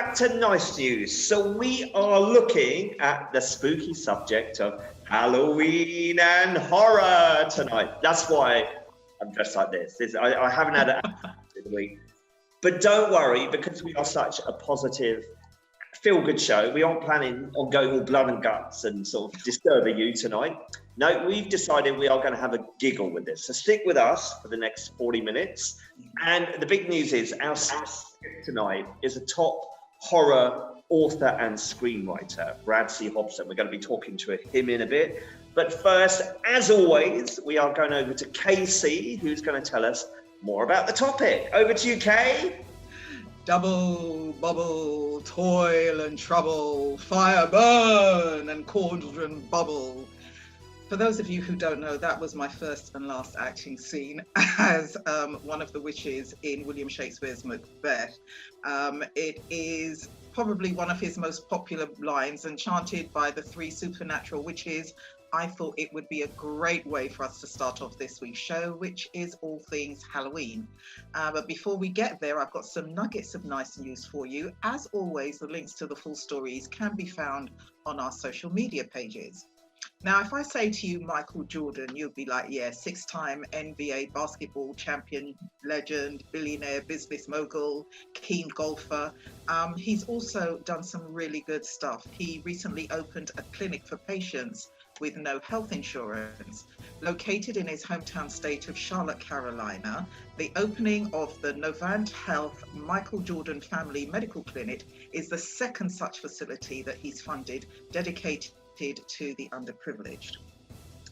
back to Nice News. So we are looking at the spooky subject of Halloween and horror tonight. That's why I'm dressed like this. I haven't had it in the week. But don't worry, because we are such a positive, feel-good show, we aren't planning on going all blood and guts and sort of disturbing you tonight. No, we've decided we are going to have a giggle with this. So stick with us for the next 40 minutes. And the big news is our guest tonight is a top horror author and screenwriter, Brad C. Hobson. We're going to be talking to him in a bit. But first, as always, we are going over to Kaie, who's going to tell us more about the topic. Over to you, Kaie. Double, bubble, toil and trouble, fire burn and cauldron bubble. For those of you who don't know, that was my first and last acting scene as one of the witches in William Shakespeare's Macbeth. It is probably one of his most popular lines, and chanted by the three supernatural witches. I thought it would be a great way for us to start off this week's show, which is all things Halloween. But before we get there, I've got some nuggets of nice news for you. As always, the links to the full stories can be found on our social media pages. Now, if I say to you Michael Jordan, you'd be like, yeah, 6-time NBA basketball champion, legend, billionaire, business mogul, keen golfer. He's also done some really good stuff. He recently opened a clinic for patients with no health insurance. Located in his hometown state of Charlotte, Carolina, the opening of the Novant Health Michael Jordan Family Medical Clinic is the second such facility that he's funded, dedicated to the underprivileged.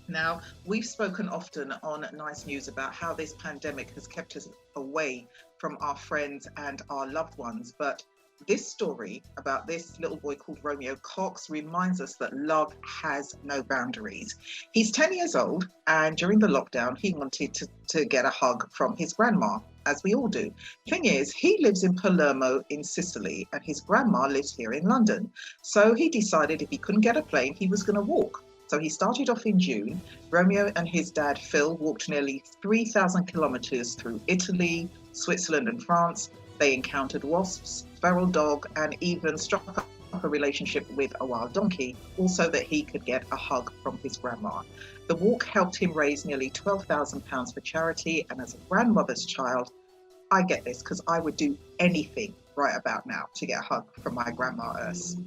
Now, we've spoken often on Nice News about how this pandemic has kept us away from our friends and our loved ones, but this story about this little boy called Romeo Cox reminds us that love has no boundaries. He's 10 years old, and during the lockdown, he wanted to get a hug from his grandma, as we all do. Thing is, he lives in Palermo in Sicily, and his grandma lives here in London. So he decided if he couldn't get a plane, he was going to walk. So he started off in June. Romeo and his dad, Phil, walked nearly 3,000 kilometers through Italy, Switzerland, and France. They encountered wasps, feral dog, and even struck up a relationship with a wild donkey, also that he could get a hug from his grandma. The walk helped him raise nearly £12,000 for charity, and as a grandmother's child, I get this because I would do anything right about now to get a hug from my grandma Urs.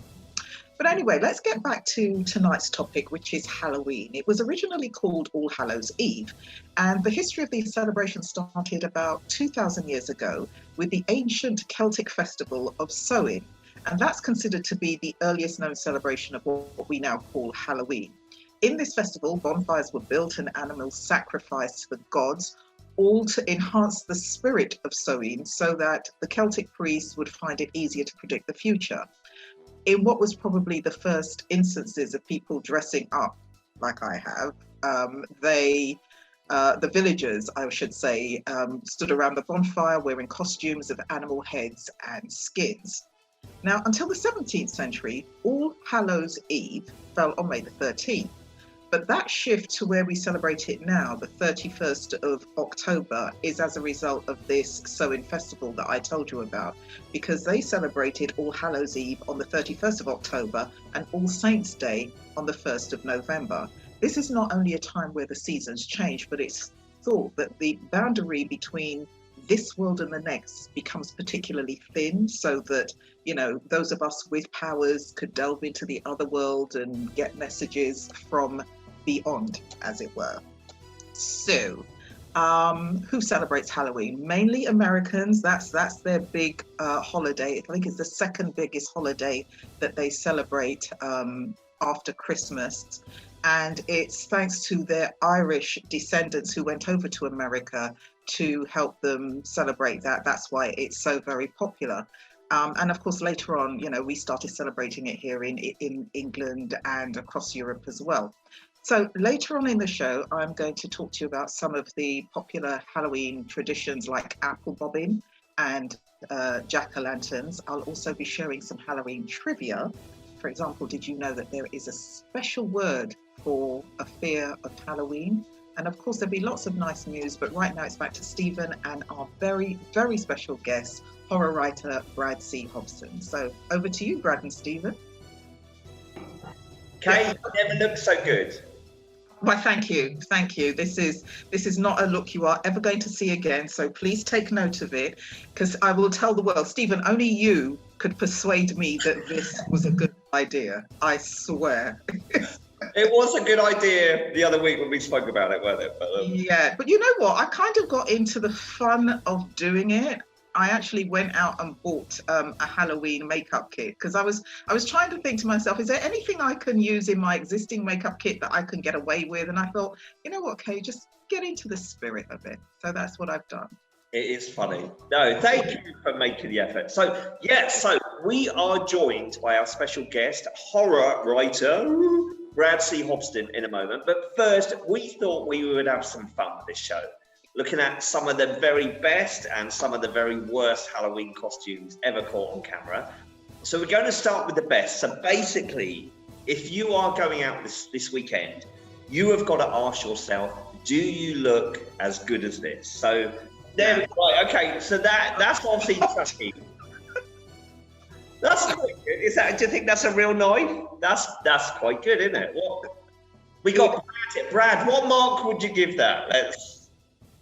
But anyway, let's get back to tonight's topic, which is Halloween. It was originally called All Hallows Eve, and the history of these celebrations started about 2,000 years ago with the ancient Celtic festival of Samhain, and that's considered to be the earliest known celebration of what we now call Halloween. In this festival, bonfires were built and animals sacrificed to the gods, all to enhance the spirit of Samhain so that the Celtic priests would find it easier to predict the future. In what was probably the first instances of people dressing up like I have, the villagers, I should say, stood around the bonfire wearing costumes of animal heads and skins. Now, until the 17th century, All Hallows Eve fell on May the 13th. But that shift to where we celebrate it now, the 31st of October, is as a result of this Samhain festival that I told you about, because they celebrated All Hallows Eve on the 31st of October and All Saints' Day on the 1st of November. This is not only a time where the seasons change, but it's thought that the boundary between this world and the next becomes particularly thin, so that, you know, those of us with powers could delve into the other world and get messages from beyond, as it were. So, who celebrates Halloween? Mainly Americans. That's their big holiday. I think it's the second biggest holiday that they celebrate after Christmas. And it's thanks to their Irish descendants who went over to America to help them celebrate that. That's why it's so very popular. And of course, later on, you know, we started celebrating it here in England and across Europe as well. So later on in the show, I'm going to talk to you about some of the popular Halloween traditions like apple bobbing and jack-o'-lanterns. I'll also be sharing some Halloween trivia. For example, did you know that there is a special word for a fear of Halloween? And of course, there'll be lots of nice news, but right now it's back to Stephen and our very, very special guest, horror writer Brad C. Hobson. So over to you, Brad and Stephen. Kaie, you never looked so good. Why, thank you. This is not a look you are ever going to see again, so please take note of it, because I will tell the world, Stephen, only you could persuade me that this was a good idea. I swear. It was a good idea the other week when we spoke about it, wasn't it? Yeah, but you know what? I kind of got into the fun of doing it. I actually went out and bought a Halloween makeup kit because I was trying to think to myself, is there anything I can use in my existing makeup kit that I can get away with? And I thought, you know what, Kaie, just get into the spirit of it. So that's what I've done. It is funny. No, thank you for making the effort. So, so we are joined by our special guest, horror writer, Brad C. Hobson, in a moment. But first, we thought we would have some fun with this show, looking at some of the very best and some of the very worst Halloween costumes ever caught on camera. So we're going to start with the best. So basically, if you are going out this weekend, you have got to ask yourself, do you look as good as this? So there, right, okay, so that's obviously Chucky. That's quite good. Do you think that's a real knife? That's quite good, isn't it? We got Brad. What mark would you give that?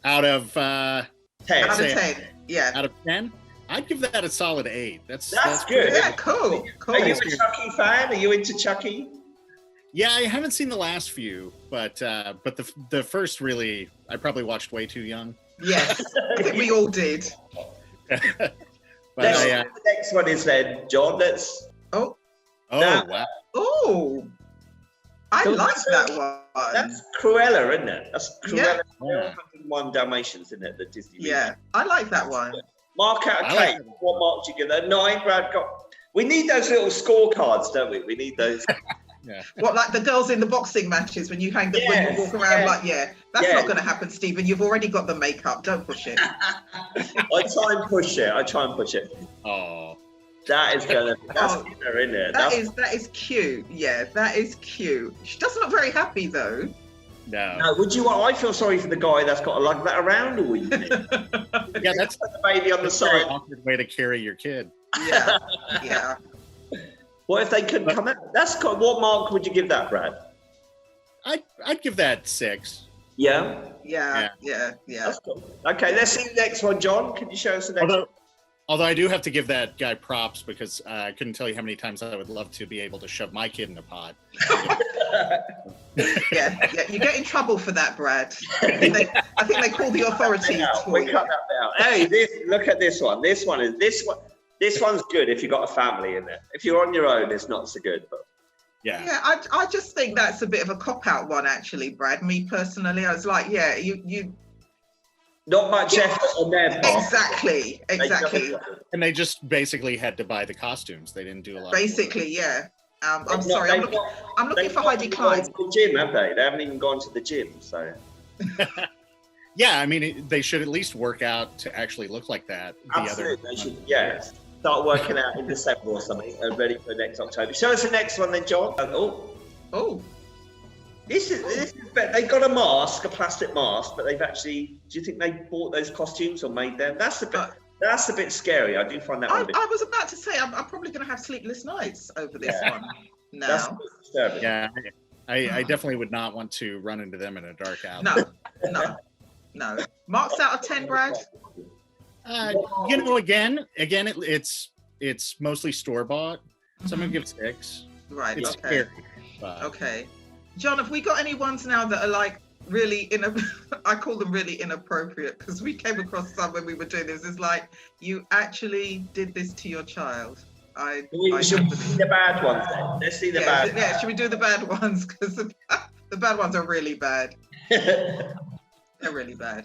Out of 10. Out of 10, yeah. Out of 10, I'd give that a solid 8. That's good. Yeah, cool. Are you a Chucky fan? Are you into Chucky? Yeah, I haven't seen the last few, but the first really, I probably watched way too young. Yes, I think we all did. But the next one is then John. Wow. Oh, I like that one. That's Cruella, isn't it? That's Cruella. Yeah. 101 Dalmatians, isn't it? The Disney. Yeah, I like that one. Mark out of 10. What mark do you give that? 9. Brad got. We need those little scorecards, don't we? We need those. Yeah. What, like the girls in the boxing matches when you hang the when you walk around like, that's not going to happen, Stephen. You've already got the makeup. Don't push it. I try and push it. Oh. That is gonna be dinner, isn't it? That is cute. Yeah, that is cute. She doesn't look very happy though. No. Would you? I feel sorry for the guy that's got to lug that around all evening. Yeah, that's the baby on the side. A very awkward way to carry your kid. Yeah. What if they couldn't come out? What mark would you give that, Brad? I'd give that 6. Yeah. That's cool. Okay, let's see the next one, John. Can you show us the next one? Although I do have to give that guy props because I couldn't tell you how many times I would love to be able to shove my kid in a pod. Yeah, you get in trouble for that, Brad. I think they call the authorities. We cut that out. Hey, look at this one. This one's good if you've got a family in it. If you're on your own, it's not so good. But yeah, I just think that's a bit of a cop-out one, actually, Brad. Me personally, I was like, you not much effort on their part. Exactly. And they just basically had to buy the costumes. They didn't do a lot. Basically, yeah. I'm sorry. I'm looking for Heidi Klein. To the gym, have they? They haven't even gone to the gym, so. Yeah, I mean, they should at least work out to actually look like that. Absolutely, they should. Start working out in December or something, and ready for next October. Show us the next one then, John. Oh. This is better. They've got a plastic mask, but they've actually. Do you think they bought those costumes or made them? That's a bit scary. I do find that one a bit. I was about to say I'm probably going to have sleepless nights over this one now. That's a bit disturbing. Yeah, I definitely would not want to run into them in a dark alley. No. Marks out of 10, Brad. Again, it's mostly store bought. So I'm gonna give 6. Right. It's okay. scary, but... Okay. John, have we got any ones now that are like really I call them really inappropriate because we came across some when we were doing this. It's like you actually did this to your child. Should we see the bad ones then? Let's see the bad ones. Yeah, should we do the bad ones? Because the bad ones are really bad. They're really bad.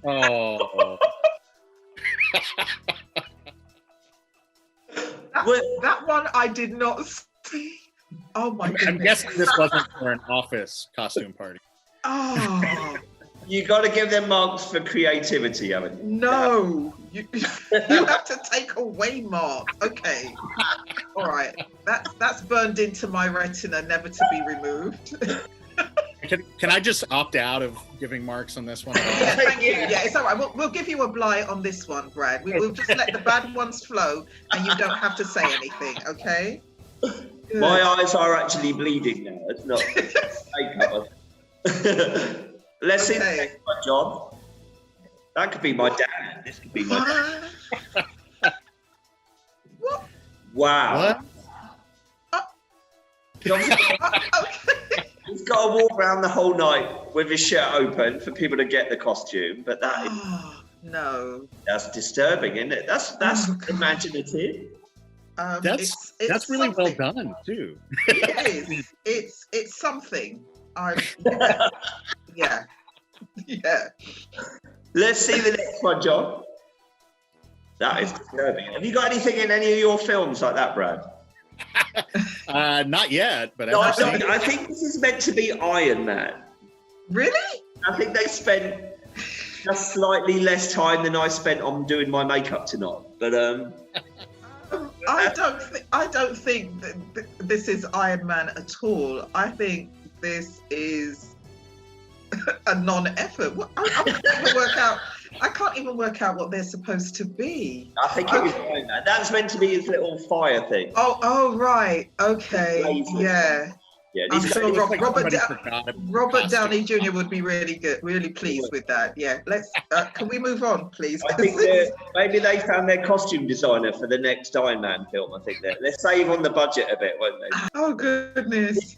Oh. that one I did not see. Oh my goodness. I'm guessing this wasn't for an office costume party. Oh. You got to give them marks for creativity, haven't you? No. You have to take away mark. Okay. All right. That's burned into my retina, never to be removed. Can I just opt out of giving marks on this one? Yeah, thank you. Yeah, it's all right. We'll give you a blight on this one, Brad. We'll just let the bad ones flow, and you don't have to say anything, okay? Good. My eyes are actually bleeding now. It's not makeup. Let's see the next one, John. That could be my dad. This could be my dad. What? Wow. What? Okay. He's got to walk around the whole night with his shirt open for people to get the costume, but No. That's disturbing, isn't it? That's imaginative. That's really something. well done too. It is. It's something. Yeah. Let's see the next one, John. That is disturbing. Have you got anything in any of your films like that, Brad? Not yet, but No, I think this is meant to be Iron Man. Really? I think they spent just slightly less time than I spent on doing my makeup tonight. But I don't think that this is Iron Man at all. I think this is a non-effort. I can't even work out what they're supposed to be. I think it was Iron Man. That's meant to be his little fire thing. Oh, right. Okay. Yeah. Yeah, I'm sure Robert Robert Downey Jr. would be really pleased with that. Yeah. Let's. Can we move on, please? I think maybe they found their costume designer for the next Iron Man film. I think they're save on the budget a bit, won't they? Oh goodness.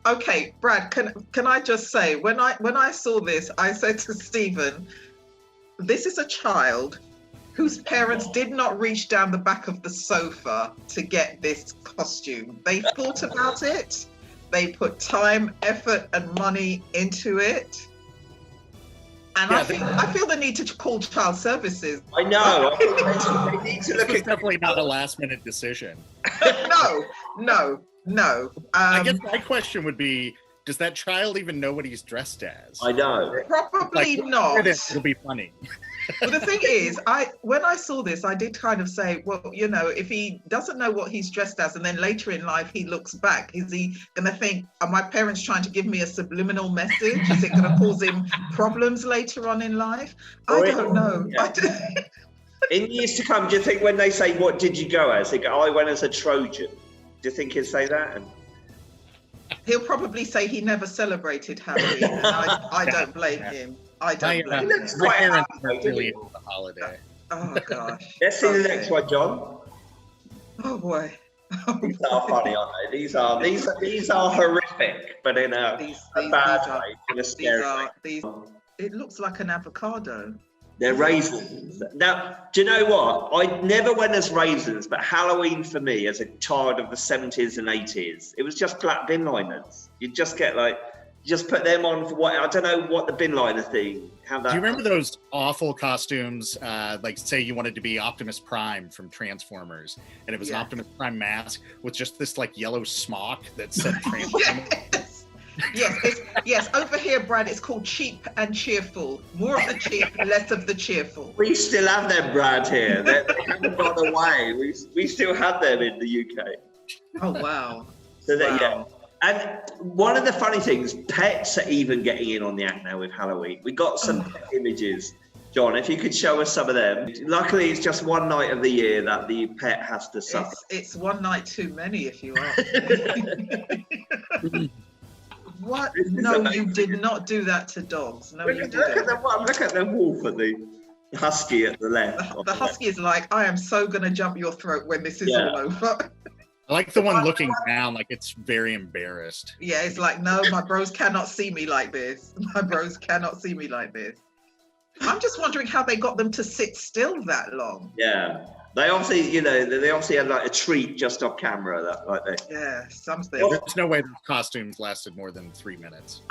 Okay, Brad, can I just say, when I saw this, I said to Stephen, this is a child whose parents did not reach down the back of the sofa to get this costume. They thought about it. They put time, effort, and money into it. And I feel the need to call child services. I know. I think they need to look It's definitely not a last-minute decision. No. I guess my question would be, does that child even know what he's dressed as? I know. Probably not. It'll be funny. Well, the thing is, when I saw this, I did kind of say, well, if he doesn't know what he's dressed as, and then later in life he looks back, is he going to think, are my parents trying to give me a subliminal message? Is it going to cause him problems later on in life? I don't know. Yeah. In years to come, do you think when they say, what did you go as? They go, I went as a Trojan. Do you think he'll say that? He'll probably say he never celebrated Halloween, and I don't blame him. I don't blame him. My parents are really into the holiday. Oh gosh. Let's see the next one, John. Oh boy. These are funny, aren't they? These are horrific, but in a bad way, in a scary way. It looks like an avocado. They're raisins. Now, do you know what? I never went as raisins, but Halloween for me as a child of the 70s and 80s, it was just black bin liners. You just get you just put them on for what, I don't know what the bin liner thing, how that. Do you remember those awful costumes, like say you wanted to be Optimus Prime from Transformers, and it was an Optimus Prime mask with just this yellow smock that said Transformers? Yes. Over here, Brad, it's called cheap and cheerful. More of the cheap, less of the cheerful. We still have them, Brad, here. They haven't gone away. We still have them in the UK. Oh, wow. Yeah. And one of the funny things, pets are even getting in on the act now with Halloween. We got some pet images. John, if you could show us some of them. Luckily, it's just one night of the year that the pet has to suffer. It's one night too many, if you are. What? No, you did not do that to dogs. No, you didn't. Look at the wolf and the husky at the left. The husky is like, I am so going to jump your throat when this is all over. I like the one looking down like it's very embarrassed. Yeah, it's like, no, my bros cannot see me like this. My bros cannot see me like this. I'm just wondering how they got them to sit still that long. Yeah. They obviously, had a treat just off camera. Yeah, something. There's no way those costumes lasted more than 3 minutes.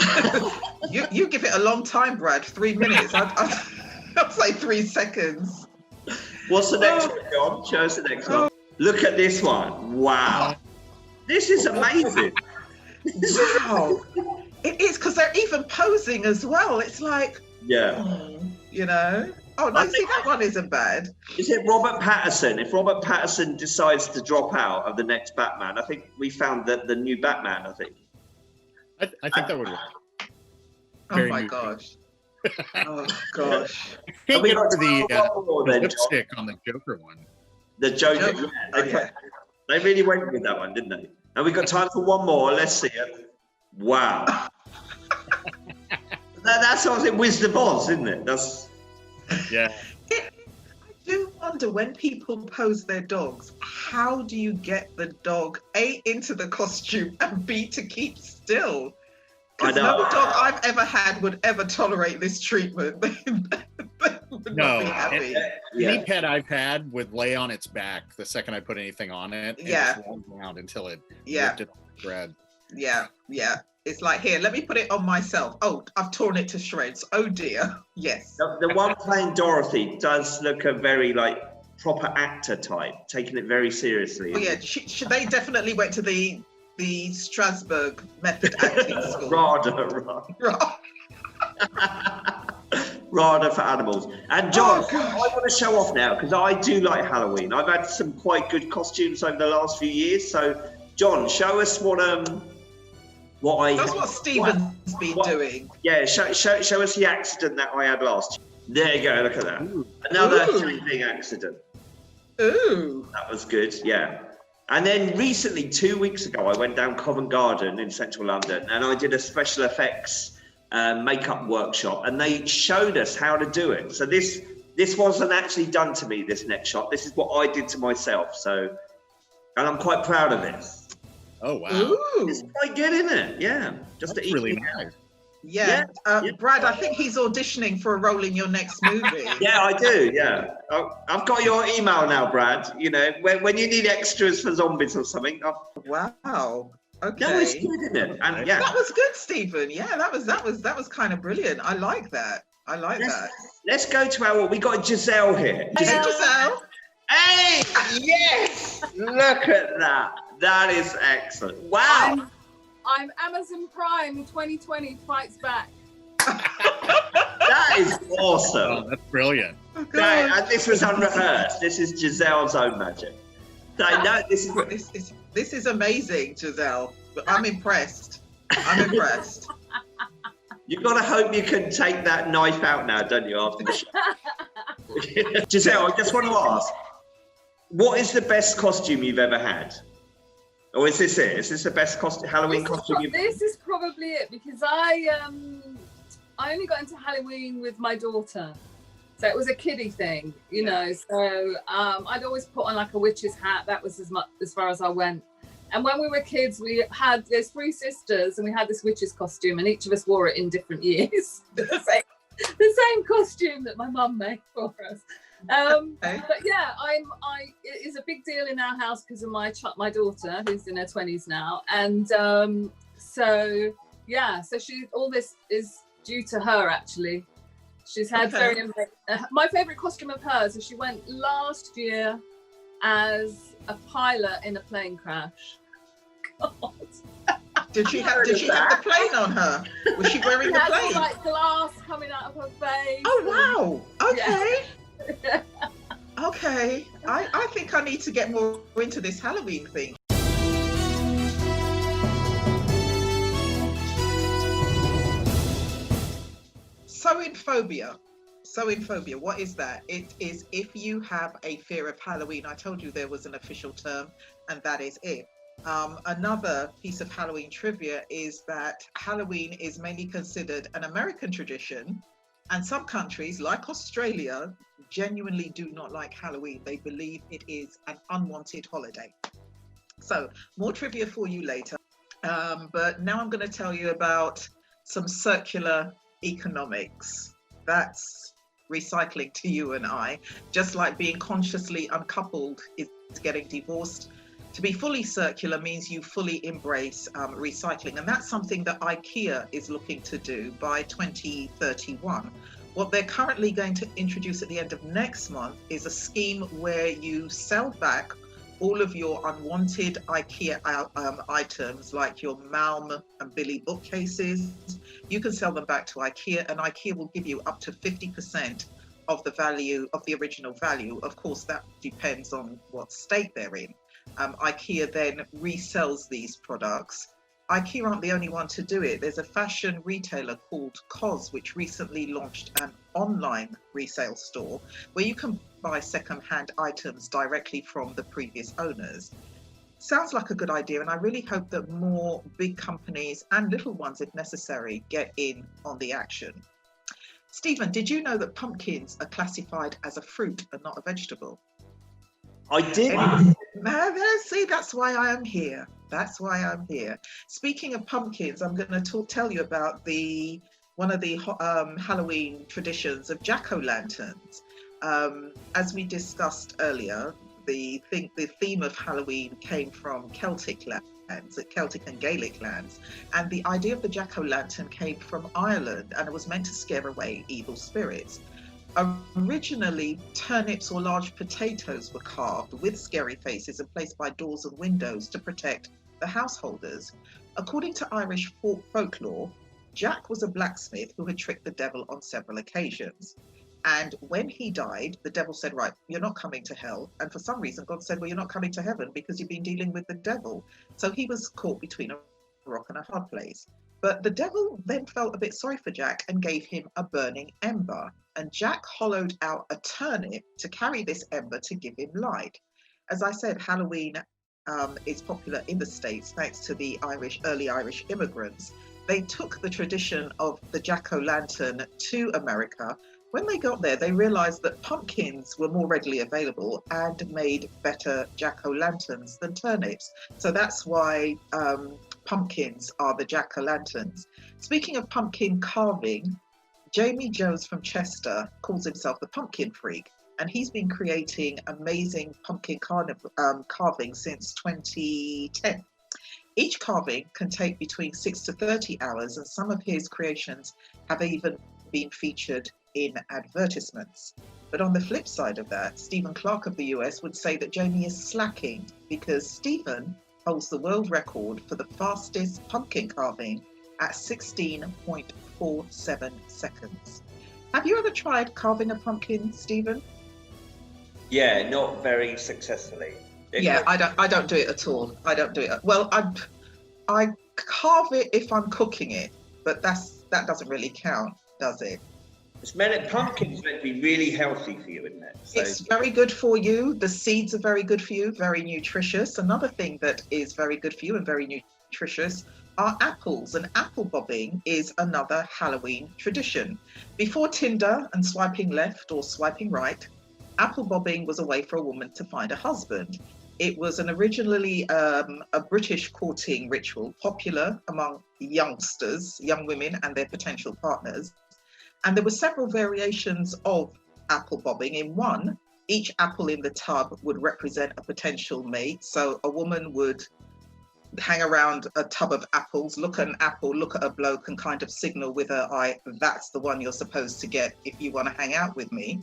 You give it a long time, Brad. 3 minutes. I'd say 3 seconds. What's the next one, John? Show us the next one. Look at this one. Wow. This is amazing. Wow. It is, because they're even posing as well. It's like, Oh, no, see, that one isn't bad. Is it Robert Pattinson? If Robert Pattinson decides to drop out of the next Batman, I think we found the new Batman, I think. I think that would work. Oh my gosh. Oh gosh. I can't we get got over the then, lipstick on the Joker one. The Joker. Joker. Yeah, they really went with that one, didn't they? And we got time for one more. Let's see it. Wow. That's what I was in Wizard of Oz, isn't it? That's Yeah. I do wonder when people pose their dogs, how do you get the dog A, into the costume, and B, to keep still? Because no dog I've ever had would ever tolerate this treatment. They would not be happy. Any pet I've had would lay on its back the second I put anything on it. And just roll around until it ripped it off the thread. Yeah. It's like, here, let me put it on myself. Oh, I've torn it to shreds. Oh dear. Yes. The one playing Dorothy does look a very proper actor type, taking it very seriously. Oh yeah, they definitely went to the Strasbourg method acting school. RADA for animals. And John, I want to show off now because I do like Halloween. I've had some quite good costumes over the last few years. So, John, show us what That's what Stephen's been doing. Yeah, show us the accident that I had last year. There you go, look at that. Ooh. Another sleeping accident. Ooh. That was good, yeah. And then recently, 2 weeks ago, I went down Covent Garden in central London and I did a special effects makeup workshop and they showed us how to do it. So this wasn't actually done to me, this next shot. This is what I did to myself. And I'm quite proud of this. Oh, wow. Ooh. It's quite good, isn't it? Yeah. That's really nice. Yeah. Brad, I think he's auditioning for a role in your next movie. Yeah, I do. Yeah. I've got your email now, Brad. You know, when you need extras for zombies or something. Wow. Okay. That was good, isn't it? And yeah. That was good, Stephen. Yeah, that was kind of brilliant. I like that. Let's go to we got Giselle here. Giselle. Hey, yes! Look at that. That is excellent. Wow. I'm Amazon Prime 2020 fights back. That is awesome. Oh, that's brilliant. And this was unrehearsed. This is Giselle's own magic. No, this is amazing, Giselle. I'm impressed. You've got to hope you can take that knife out now, don't you, after the show? Giselle, I just want to ask, what is the best costume you've ever had? Or is this it? Is this the best Halloween costume you've had? This is probably it because I only got into Halloween with my daughter. So it was a kiddie thing, you know. So I'd always put on like a witch's hat. That was as far as I went. And when we were kids, there's 3 sisters and we had this witch's costume and each of us wore it in different years. the same costume that my mum made for us. But yeah, it is a big deal in our house because of my daughter who's in her 20s now, and so all this is due to her actually. She's had my favorite costume of hers is she went last year as a pilot in a plane crash. God. Did she have the plane on her? Was she wearing the plane? Like glass coming out of her face. Oh wow. Okay. Yeah. Okay, I think I need to get more into this Halloween thing. Sewing phobia, what is that? It is if you have a fear of Halloween. I told you there was an official term, and that is it. Another piece of Halloween trivia is that Halloween is mainly considered an American tradition, and some countries, like Australia, genuinely do not like Halloween. They believe it is an unwanted holiday. So more trivia for you later. But now I'm going to tell you about some circular economics. That's recycling to you and I, just like being consciously uncoupled is getting divorced. To be fully circular means you fully embrace recycling. And that's something that IKEA is looking to do by 2031. What they're currently going to introduce at the end of next month is a scheme where you sell back all of your unwanted IKEA items, like your Malm and Billy bookcases. You can sell them back to IKEA, and IKEA will give you up to 50% of the value of the original value. Of course, that depends on what state they're in. IKEA then resells these products. IKEA aren't the only one to do it. There's a fashion retailer called COS, which recently launched an online resale store where you can buy second-hand items directly from the previous owners. Sounds like a good idea, and I really hope that more big companies and little ones, if necessary, get in on the action. Stephen, did you know that pumpkins are classified as a fruit and not a vegetable? I did. See, that's why I am here. That's why I'm here. Speaking of pumpkins, I'm going to tell you about one of the Halloween traditions of jack-o'-lanterns. As we discussed earlier, the theme of Halloween came from Celtic and Gaelic lands, and the idea of the jack-o'-lantern came from Ireland, and it was meant to scare away evil spirits. Originally, turnips or large potatoes were carved with scary faces and placed by doors and windows to protect the householders. According to Irish folklore, Jack was a blacksmith who had tricked the devil on several occasions. And when he died, the devil said, right, you're not coming to hell. And for some reason, God said, well, you're not coming to heaven because you've been dealing with the devil. So he was caught between a rock and a hard place. But the devil then felt a bit sorry for Jack and gave him a burning ember. And Jack hollowed out a turnip to carry this ember to give him light. As I said, Halloween is popular in the States thanks to the early Irish immigrants. They took the tradition of the jack-o'-lantern to America. When they got there, they realized that pumpkins were more readily available and made better jack-o'-lanterns than turnips. So that's why pumpkins are the jack-o'-lanterns. Speaking of pumpkin carving, Jamie Jones from Chester calls himself the pumpkin freak, and he's been creating amazing pumpkin carving since 2010. Each carving can take between 6 to 30 hours, and some of his creations have even been featured in advertisements. But on the flip side of that, Stephen Clark of the US would say that Jamie is slacking because Stephen holds the world record for the fastest pumpkin carving at 16.47 seconds. Have you ever tried carving a pumpkin, Stephen? Yeah, not very successfully. I don't do it at all. I don't do it. Well, I carve it if I'm cooking it, but that doesn't really count, does it? Pumpkin's meant to be really healthy for you, isn't it? So it's very good for you. The seeds are very good for you, very nutritious. Another thing that is very good for you and very nutritious are apples, and apple bobbing is another Halloween tradition. Before Tinder and swiping left or swiping right, apple bobbing was a way for a woman to find a husband. It was originally a British courting ritual, popular among young women and their potential partners. And there were several variations of apple bobbing. In one, each apple in the tub would represent a potential mate. So a woman would hang around a tub of apples, look at an apple, look at a bloke and kind of signal with her eye, that's the one you're supposed to get if you want to hang out with me.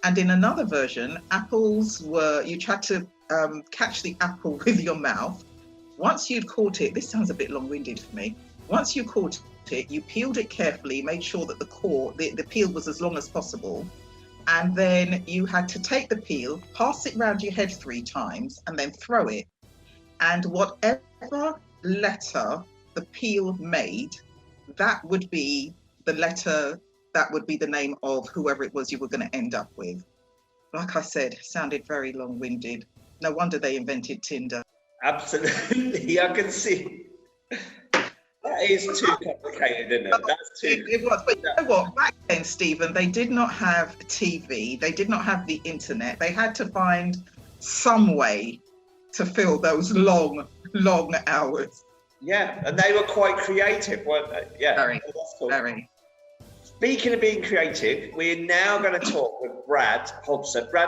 And in another version, you tried to catch the apple with your mouth. Once you'd caught it, this sounds a bit long-winded for me. Once you caught it, you peeled it carefully, made sure that the peel was as long as possible. And then you had to take the peel, pass it round your head 3 times, and then throw it. And whatever letter the peel made, that would be the letter, that would be the name of whoever it was you were going to end up with. Like I said, sounded very long-winded. No wonder they invented Tinder. Absolutely, I can see. That is too complicated, isn't it? That's too. It was, but you know what? Back then, Stephen, they did not have TV. They did not have the internet. They had to find some way to fill those long hours. Yeah, and they were quite creative, weren't they? Yeah, very, that's cool. Very. Speaking of being creative, we're now going to talk with Brad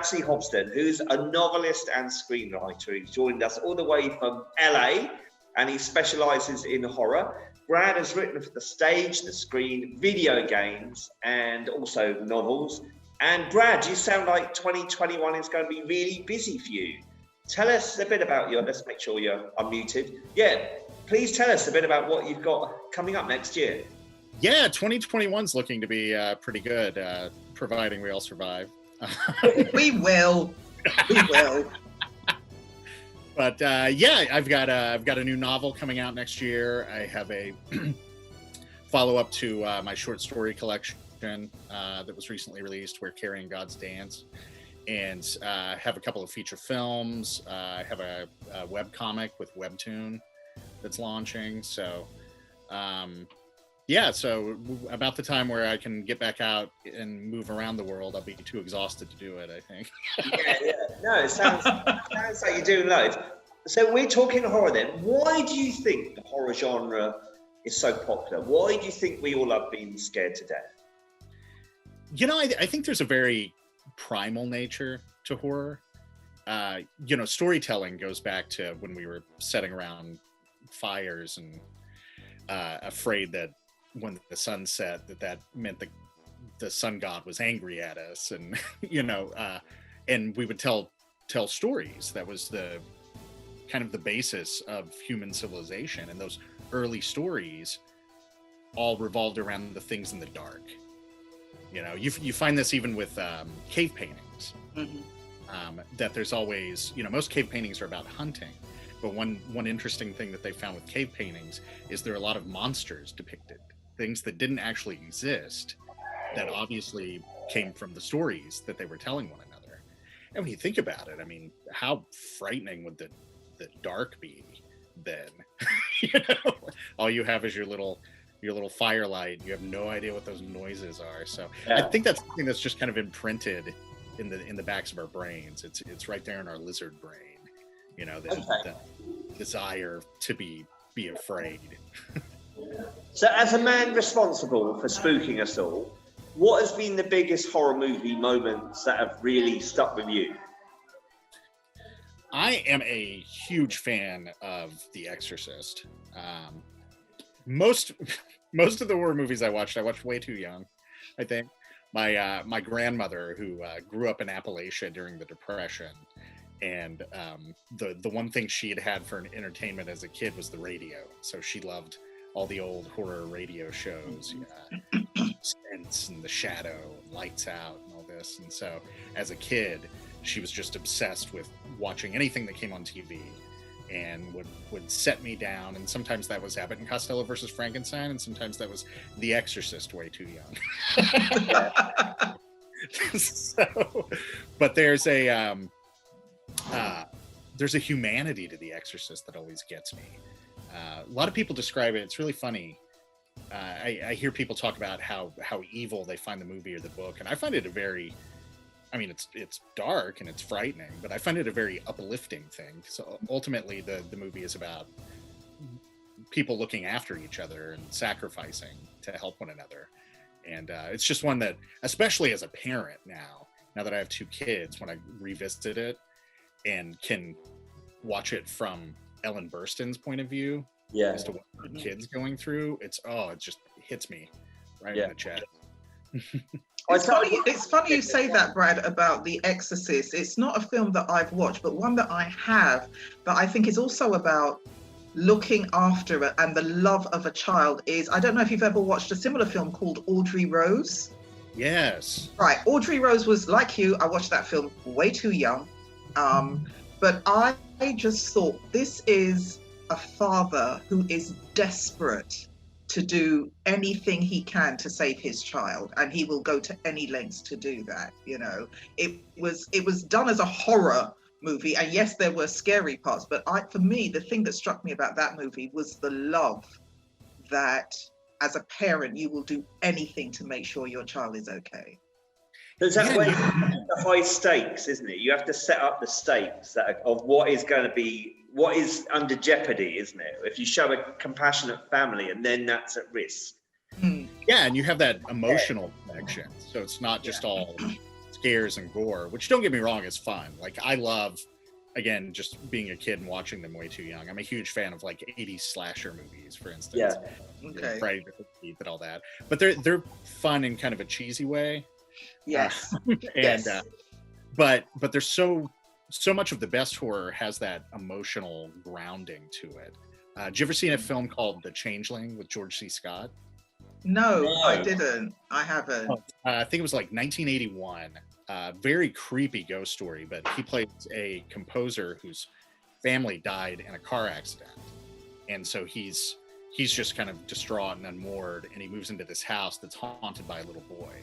C. Hobson, who's a novelist and screenwriter. He's joined us all the way from LA, and he specialises in horror. Brad has written for the stage, the screen, video games, and also novels. And Brad, you sound like 2021 is going to be really busy for you. Tell us a bit about let's make sure you're unmuted. Yeah, please tell us a bit about what you've got coming up next year. Yeah, 2021's looking to be pretty good, providing we all survive. We will. We will. But yeah, I've got a new novel coming out next year. I have a follow-up to my short story collection that was recently released, Where Carrying Gods Dance, and have a couple of feature films. I have a web comic with Webtoon that's launching. So yeah, so about the time where I can get back out and move around the world, I'll be too exhausted to do it, I think. Yeah. No, it sounds like you're doing loads. So we're talking horror then. Why do you think the horror genre is so popular? Why do you think we all have been scared to death? You know, I think there's a very primal nature to horror. You know, storytelling goes back to when we were sitting around fires and afraid that when the sun set, that meant the sun god was angry at us, and you know, and we would tell stories. That was the kind of the basis of human civilization, and those early stories all revolved around the things in the dark. You know, you find this even with cave paintings. Mm-hmm. That there's always, you know, most cave paintings are about hunting, but one interesting thing that they found with cave paintings is there are a lot of monsters depicted, things that didn't actually exist, that obviously came from the stories that they were telling one another. And when you think about it, I mean, how frightening would the dark be then? You know, all you have is your little firelight. You have no idea what those noises are. So yeah. I think that's something that's just kind of imprinted in the backs of our brains. It's right there in our lizard brain. You know, the desire to be afraid. So as a man responsible for spooking us all, what has been the biggest horror movie moments that have really stuck with you? I am a huge fan of The Exorcist. Most of the horror movies I watched way too young, I think. My grandmother, who grew up in Appalachia during the Depression, and the one thing she had for an entertainment as a kid was the radio. So she loved all the old horror radio shows, Sense and The Shadow, and Lights Out, and all this. And so as a kid, she was just obsessed with watching anything that came on TV, and would set me down. And sometimes that was Abbott and Costello versus Frankenstein, and sometimes that was The Exorcist, way too young. So, but there's a humanity to The Exorcist that always gets me. A lot of people describe it. It's really funny. I hear people talk about how evil they find the movie or the book, and I find it it's dark and it's frightening, but I find it a very uplifting thing. So ultimately, the movie is about people looking after each other and sacrificing to help one another. And it's just one that, especially as a parent now that I have two kids, when I revisit it and can watch it from Ellen Burstyn's point of view, as to what the kids going through, it just hits me right in the chest. It's funny you say that, Brad, about The Exorcist. It's not a film that I've watched, but one that I have, that I think is also about looking after it and the love of a child is, I don't know if you've ever watched a similar film called Audrey Rose. Yes. Right. Audrey Rose was like you. I watched that film way too young. But I just thought, this is a father who is desperate to do anything he can to save his child, and he will go to any lengths to do that. You know, it was done as a horror movie, and yes, there were scary parts, but for me, the thing that struck me about that movie was the love that, as a parent, you will do anything to make sure your child is okay. There's that way, the high stakes, isn't it? You have to set up the stakes of what is going to be, what is under jeopardy, isn't it? If you show a compassionate family, and then that's at risk. Yeah, and you have that emotional connection. So it's not just all scares and gore, which, don't get me wrong, is fun. Like, I love, again, just being a kid and watching them way too young. I'm a huge fan of like 80s slasher movies, for instance. Yeah. Okay. Friday the 13th and all that. But they're fun in kind of a cheesy way. Yes. And yes. But there's so much of the best horror has that emotional grounding to it. Did you ever see a film called The Changeling with George C. Scott? No, I No. didn't. I haven't. I think it was like 1981. Very creepy ghost story, but he plays a composer whose family died in a car accident, and so he's just kind of distraught and unmoored, and he moves into this house that's haunted by a little boy,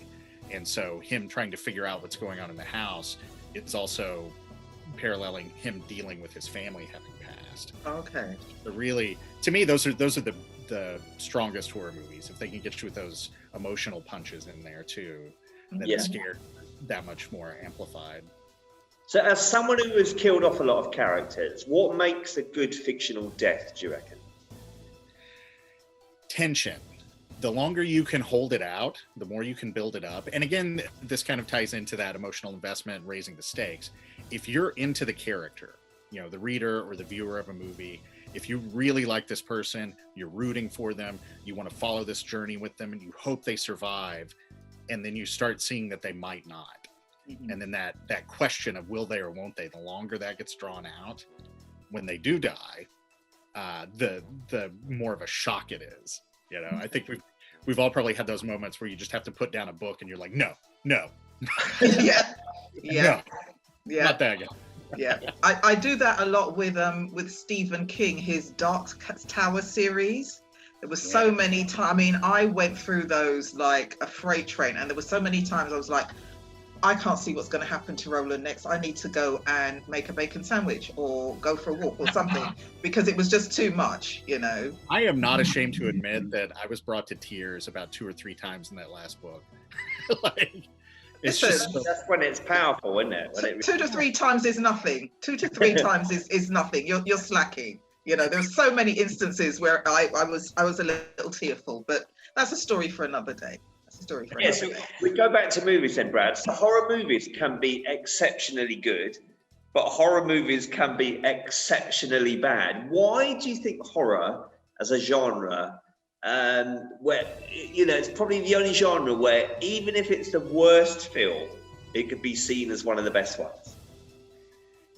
and so him trying to figure out what's going on in the house is also paralleling him dealing with his family having passed. Okay. But really, to me, those are the strongest horror movies. If they can get you with those emotional punches in there too, then Yeah. the scare that much more amplified. So, as someone who has killed off a lot of characters, what makes a good fictional death, do you reckon? Tension. The longer you can hold it out, the more you can build it up. And again, this kind of ties into that emotional investment, raising the stakes. If you're into the character, the reader or the viewer of a movie, if you really like this person, you're rooting for them, you want to follow this journey with them, and you hope they survive, and then you start seeing that they might not. Mhm. And then that question of will they or won't they, the longer that gets drawn out, when they do die, the more of a shock it is. I think we've all probably had those moments where you just have to put down a book and you're like, no, Yeah. Yeah. no, Yeah. not that guy. Yeah, I do that a lot with Stephen King, his Dark Tower series. There was so many times. I mean, I went through those like a freight train, and there were so many times I was like, I can't see what's going to happen to Roland next. I need to go and make a bacon sandwich or go for a walk or something, because it was just too much, I am not ashamed to admit that I was brought to tears about 2 or 3 times in that last book. It's Listen, just That's when it's powerful, isn't it? When 2 to 3 times is nothing. 2 to 3 times is nothing. You're slacking. There's so many instances where I was a little tearful, but that's a story for another day. so we go back to movies then, Brad. So horror movies can be exceptionally good, but horror movies can be exceptionally bad. Why do you think horror as a genre, where it's probably the only genre where even if it's the worst film, it could be seen as one of the best ones?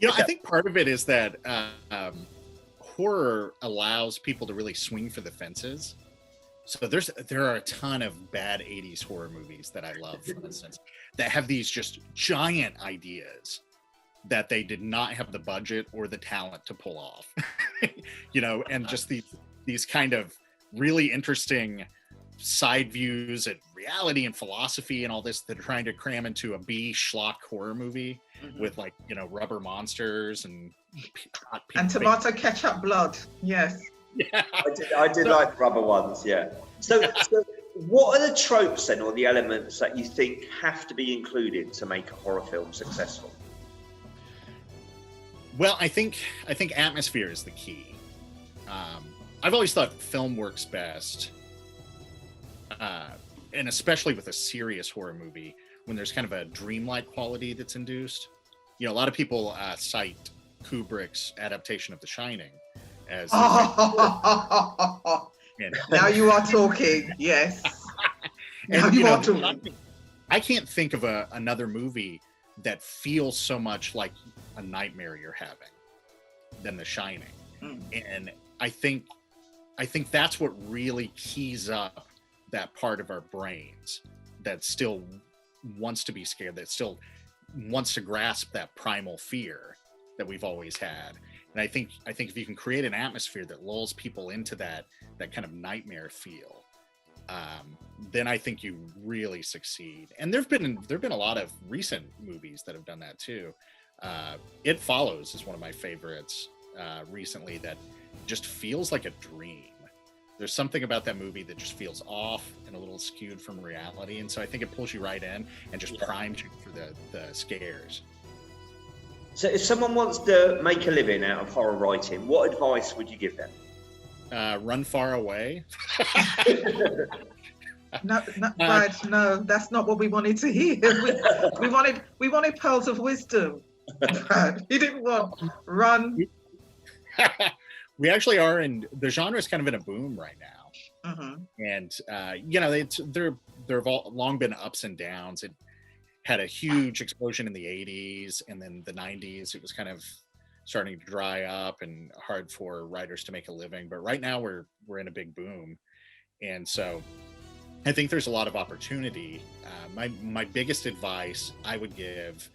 I think part of it is that horror allows people to really swing for the fences. So there are a ton of bad 80s horror movies that I love, for instance, that have these just giant ideas that they did not have the budget or the talent to pull off. And just these kind of really interesting side views at reality and philosophy and all this that are trying to cram into a B schlock horror movie with rubber monsters and tomato ketchup blood. Yes. Yeah. I did like rubber ones, yeah. So what are the tropes then, or the elements that you think have to be included to make a horror film successful? Well, I think atmosphere is the key. I've always thought film works best, and especially with a serious horror movie, when there's kind of a dreamlike quality that's induced. A lot of people cite Kubrick's adaptation of The Shining as Now you are talking. Yes. Now you are talking. I can't think of another movie that feels so much like a nightmare you're having than The Shining. And I think that's what really keys up that part of our brains that still wants to be scared, that still wants to grasp that primal fear that we've always had. And I think if you can create an atmosphere that lulls people into that kind of nightmare feel, then I think you really succeed. And there've been a lot of recent movies that have done that too. It Follows is one of my favorites recently that just feels like a dream. There's something about that movie that just feels off and a little skewed from reality, and so I think it pulls you right in and just primes you for the scares. So if someone wants to make a living out of horror writing, what advice would you give them? Run far away. No, Brad, no, that's not what we wanted to hear. We wanted pearls of wisdom. Brad, you didn't want run. We actually are in the genre is kind of in a boom right now, and there have long been ups and downs. It had a huge explosion in the 80s, and then the 90s it was kind of starting to dry up and hard for writers to make a living. But right now we're in a big boom, and so I think there's a lot of opportunity. My biggest advice I would give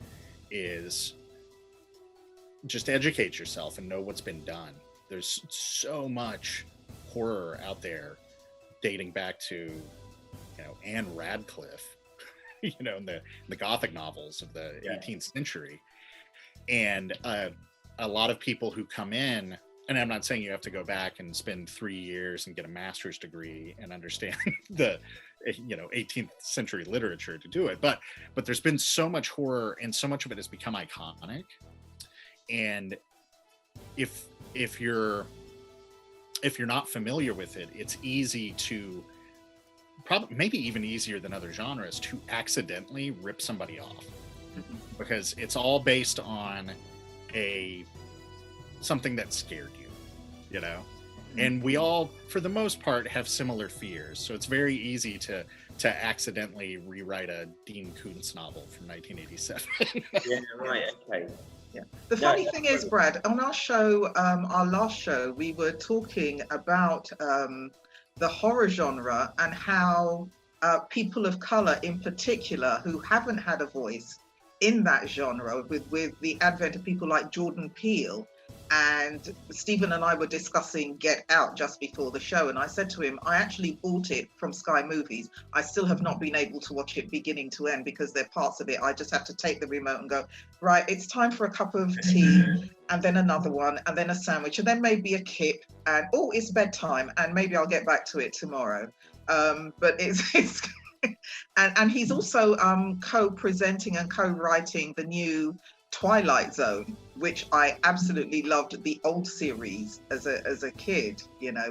is just educate yourself and know what's been done. There's so much horror out there dating back to, Anne Radcliffe, in the Gothic novels of the 18th century. And a lot of people who come in, and I'm not saying you have to go back and spend 3 years and get a master's degree and understand the 18th century literature to do it, but there's been so much horror, and so much of it has become iconic. And if you're not familiar with it, it's easy to, maybe even easier than other genres, to accidentally rip somebody off, because it's all based on something that scared you, and we all, for the most part, have similar fears. So it's very easy to accidentally rewrite a Dean Koontz novel from 1987. Yeah, right. Okay. Yeah. The funny thing is, Brad, on our show, our last show, we were talking about the horror genre and how people of color in particular who haven't had a voice in that genre, with the advent of people like Jordan Peele. And Stephen and I were discussing Get Out just before the show, and I said to him, I actually bought it from Sky Movies. I still have not been able to watch it beginning to end, because there are parts of it I just have to take the remote and go, right, it's time for a cup of tea, and then another one, and then a sandwich, and then maybe a kip, and it's bedtime, and maybe I'll get back to it tomorrow. But it's and he's also co-presenting and co-writing the new Twilight Zone, which I absolutely loved the old series as a kid,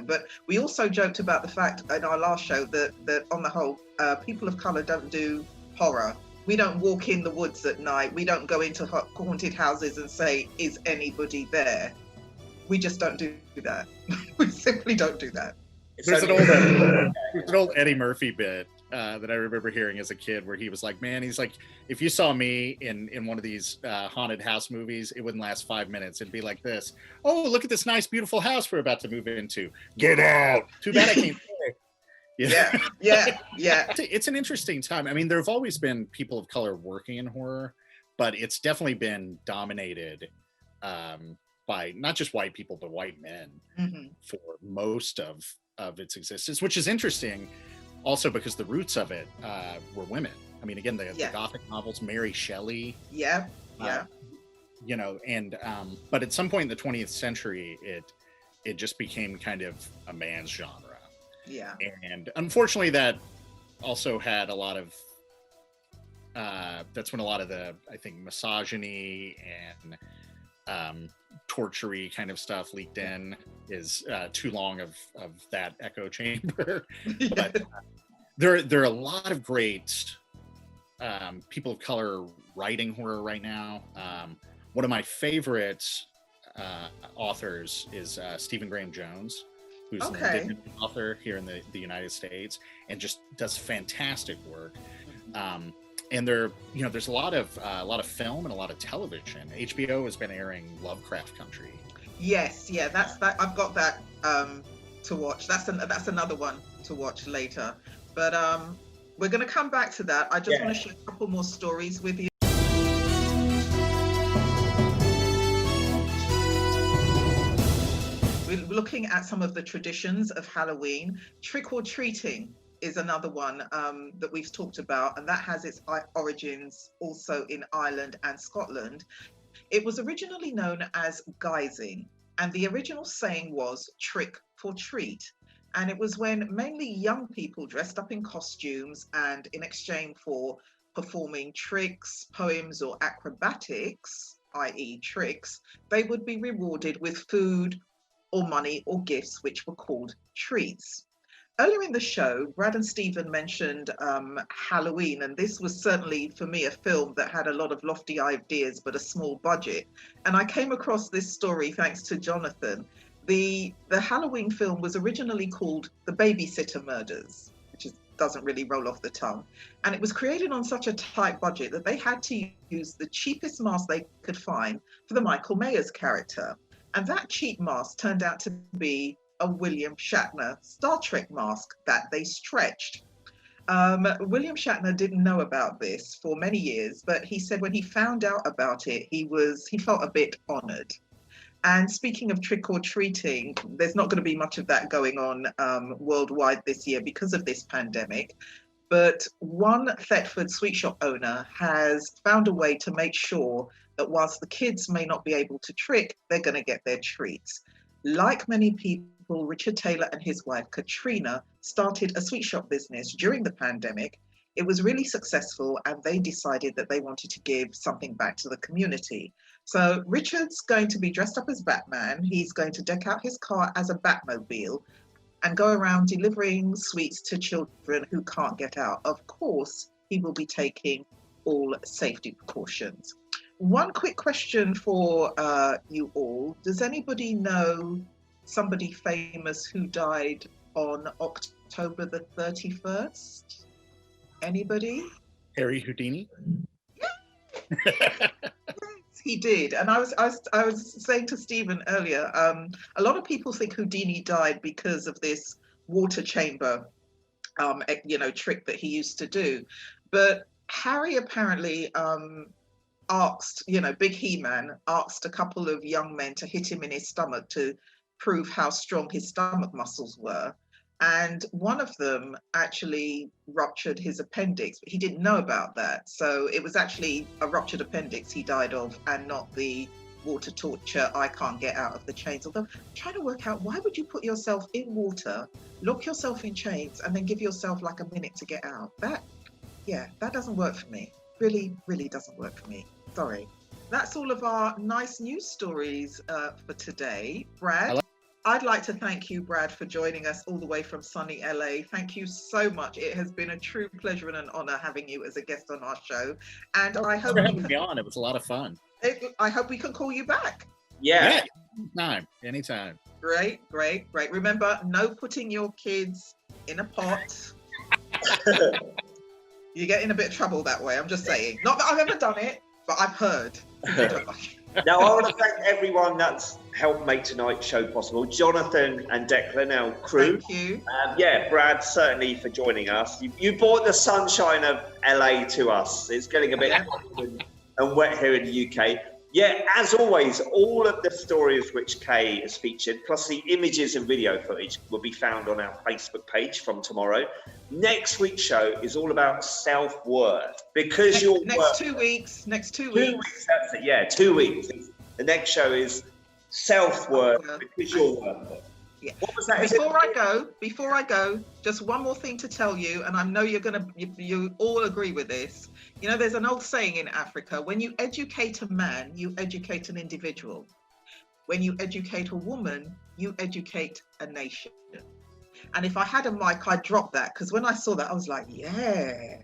but we also joked about the fact in our last show that on the whole, people of color don't do horror. We don't walk in the woods at night. We don't go into haunted houses and say, is anybody there? We just don't do that. We simply don't do that. There's an old Eddie Murphy bit that I remember hearing as a kid, where he was like, man, he's like, if you saw me in one of these haunted house movies, it wouldn't last 5 minutes. It'd be like this. Oh, look at this nice, beautiful house we're about to move into. Get out. Too bad I can't stay. Yeah. It's an interesting time. I mean, there have always been people of color working in horror, but it's definitely been dominated by not just white people, but white men for most of its existence, which is interesting. Also, because the roots of it were women. I mean, again, the Gothic novels, Mary Shelley. Yeah. But at some point in the 20th century, it just became kind of a man's genre. Yeah. And unfortunately, that also had a lot of. That's when a lot of the, I think, misogyny and torture-y kind of stuff leaked in. Is too long of that echo chamber. But there are a lot of great people of color writing horror right now. One of my favorite authors is Stephen Graham Jones, who's an independent author here in the United States, and just does fantastic work. And there's a lot of film and a lot of television. HBO has been airing Lovecraft Country. Yes, that's that. I've got that to watch. That's another one to watch later. But we're going to come back to that. I just want to share a couple more stories with you. We're looking at some of the traditions of Halloween. Trick or treating is another one that we've talked about, and that has its origins also in Ireland and Scotland. It was originally known as guising, and the original saying was trick for treat. And it was when mainly young people dressed up in costumes, and in exchange for performing tricks, poems, or acrobatics, i.e. tricks, they would be rewarded with food or money or gifts, which were called treats. Earlier in the show, Brad and Stephen mentioned Halloween, and this was certainly, for me, a film that had a lot of lofty ideas, but a small budget. And I came across this story thanks to Jonathan. The Halloween film was originally called The Babysitter Murders, which doesn't really roll off the tongue. And it was created on such a tight budget that they had to use the cheapest mask they could find for the Michael Myers character. And that cheap mask turned out to be a William Shatner Star Trek mask that they stretched. William Shatner didn't know about this for many years, but he said when he found out about it, he felt a bit honoured. And speaking of trick or treating, there's not going to be much of that going on worldwide this year because of this pandemic. But one Thetford sweet shop owner has found a way to make sure that whilst the kids may not be able to trick, they're going to get their treats. Like many people, Richard Taylor and his wife, Katrina, started a sweet shop business during the pandemic. It was really successful, and they decided that they wanted to give something back to the community. So Richard's going to be dressed up as Batman. He's going to deck out his car as a Batmobile and go around delivering sweets to children who can't get out. Of course, he will be taking all safety precautions. One quick question for you all. Does anybody know somebody famous who died on October the 31st? Anybody? Harry Houdini? Yes, he did. And I was saying to Stephen earlier, a lot of people think Houdini died because of this water chamber, trick that he used to do. But Harry apparently asked, Big He-Man asked a couple of young men to hit him in his stomach to prove how strong his stomach muscles were. And one of them actually ruptured his appendix, but he didn't know about that. So it was actually a ruptured appendix he died of, and not the water torture, I can't get out of the chains. Although I'm trying to work out, why would you put yourself in water, lock yourself in chains, and then give yourself like a minute to get out? That doesn't work for me. Really, really doesn't work for me. Sorry. That's all of our nice news stories for today. Brad? I'd like to thank you, Brad, for joining us all the way from sunny LA. Thank you so much. It has been a true pleasure and an honor having you as a guest on our show. And I hope having me on. It was a lot of fun. I hope we can call you back. Yeah. Anytime. Great. Remember, no putting your kids in a pot. You get in a bit of trouble that way. I'm just saying. Not that I've ever done it, but I've heard. Now, I want to thank everyone that's helped make tonight's show possible. Jonathan and Declan, our crew. Thank you. Brad, certainly for joining us. You brought the sunshine of LA to us. It's getting a bit hot and wet here in the UK. Yeah, as always, all of the stories which Kaie has featured, plus the images and video footage, will be found on our Facebook page from tomorrow. Next week's show is all about self-worth. Because next 2 weeks. Next 2 weeks. 2 weeks, that's it, yeah, 2 weeks. The next show is self-worth because you're worth it. Yeah. What was that? Before I go, just one more thing to tell you, and I know you all agree with this. There's an old saying in Africa: when you educate a man, you educate an individual. When you educate a woman, you educate a nation. And if I had a mic, I'd drop that, because when I saw that, I was like, yeah.